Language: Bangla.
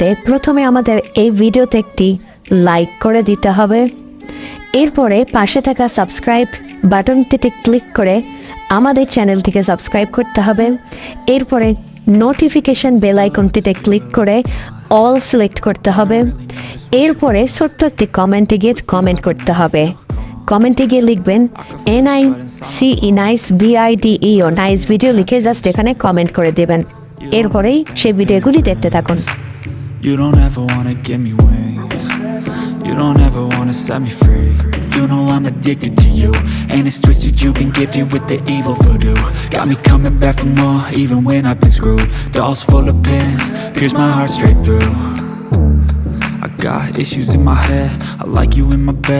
করতে প্রথমে আমাদের এই ভিডিওতে একটি লাইক করে দিতে হবে। এরপরে পাশে থাকা সাবস্ক্রাইব বাটনটিতে ক্লিক করে আমাদের চ্যানেলটিকে সাবস্ক্রাইব করতে হবে। এরপরে নোটিফিকেশন বেল আইকনটিতে ক্লিক করে অল সিলেক্ট করতে হবে। এরপরে ছোট্ট একটি কমেন্টে গিয়ে কমেন্ট করতে হবে। কমেন্টে গিয়ে লিখবেন NICE নাইস ভিডিও লিখে জাস্ট এখানে কমেন্ট করে দেবেন। এরপরেই সেই ভিডিওগুলি দেখতে থাকুন। You don't ever wanna give me wings. You don't ever wanna set me free. You know I'm addicted to you, and it's twisted, you've been gifted with the evil voodoo. Got me coming back for more, even when I've been screwed. Dolls full of pins, pierce my heart straight through. I got issues in my head, I like you in my bed.